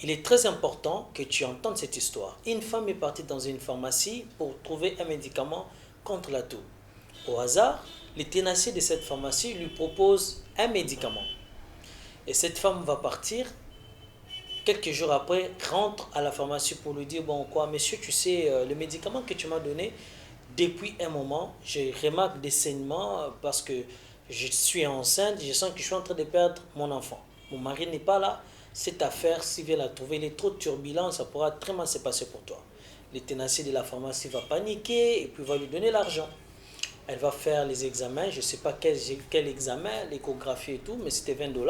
Il est très important que tu entendes cette histoire. Une femme est partie dans une pharmacie pour trouver un médicament contre la toux. Au hasard, le tenancier de cette pharmacie lui propose un médicament. Et cette femme va partir. Quelques jours après, rentre à la pharmacie pour lui dire, bon quoi, monsieur, tu sais, le médicament que tu m'as donné, depuis un moment, je remarque des saignements parce que je suis enceinte, je sens que je suis en train de perdre mon enfant. Mon mari n'est pas là, cette affaire, s'il vient la trouver, il est trop turbulent, ça pourra très mal se passer pour toi. Le tenancier de la pharmacie va paniquer et puis va lui donner l'argent. Elle va faire les examens, je ne sais pas quel examen, l'échographie et tout, mais c'était 20 $.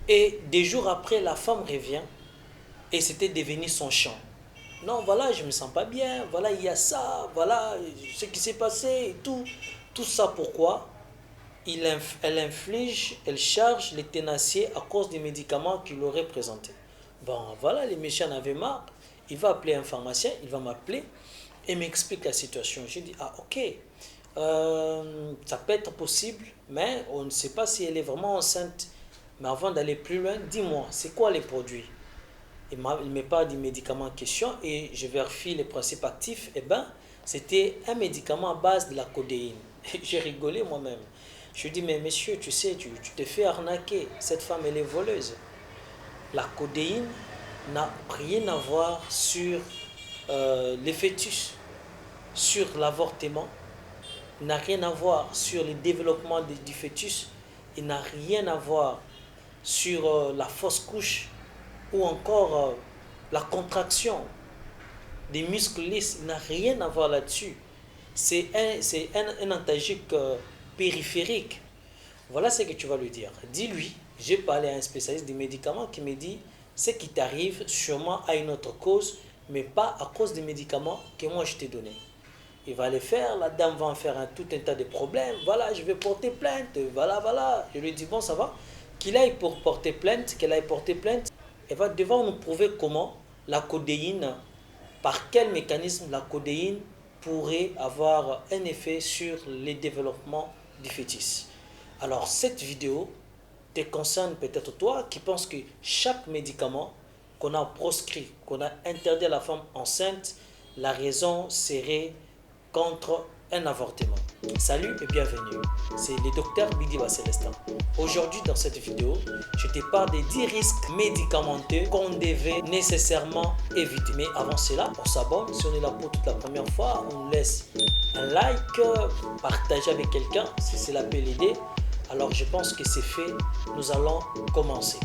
Et des jours après, la femme revient et c'était devenu son chant. Non, voilà, je me sens pas bien, voilà, il y a ça, voilà, ce qui s'est passé et tout. Tout ça pourquoi elle inflige, elle charge les tenanciers à cause des médicaments qu'il aurait présentés. Bon, voilà, les méchants en avaient marre. Il va appeler un pharmacien, il va m'appeler et m'explique la situation. Je dis, ah ok, ça peut être possible, mais on ne sait pas si elle est vraiment enceinte. Mais avant d'aller plus loin, dis-moi, c'est quoi les produits? Il me parle du médicament en question et je vérifie les principes actifs. Eh bien, c'était un médicament à base de la codéine. J'ai rigolé moi-même. Je lui dis, mais monsieur, tu sais, tu te fais arnaquer. Cette femme, elle est voleuse. La codéine n'a rien à voir sur les fœtus, sur l'avortement, n'a rien à voir sur le développement du fœtus, il n'a rien à voir sur la fausse couche ou encore la contraction des muscles lisses, il n'a rien à voir là-dessus. C'est un antalgique périphérique. Voilà ce que tu vas lui dire. Dis-lui, j'ai parlé à un spécialiste des médicaments qui me dit ce qui t'arrive sûrement à une autre cause, mais pas à cause des médicaments que moi je t'ai donnés. Il va le faire, la dame va en faire tout un tas de problèmes. Voilà, je vais porter plainte. Voilà, voilà. Je lui dis, bon, ça va. Qu'il aille pour porter plainte, qu'elle aille porter plainte. Elle va devoir nous prouver comment la codéine, par quel mécanisme la codéine pourrait avoir un effet sur le développement du fœtus. Alors, cette vidéo te concerne peut-être toi qui penses que chaque médicament qu'on a proscrit, qu'on a interdit à la femme enceinte, la raison serait contre un avortement. Salut et bienvenue, c'est le docteur Bidiba Célestin. Aujourd'hui dans cette vidéo, je te parle des 10 risques médicamenteux qu'on devait nécessairement éviter. Mais avant cela, on s'abonne, si on est là pour toute la première fois, on laisse un like, partager avec quelqu'un si cela peut l'aider. Alors je pense que c'est fait, nous allons commencer.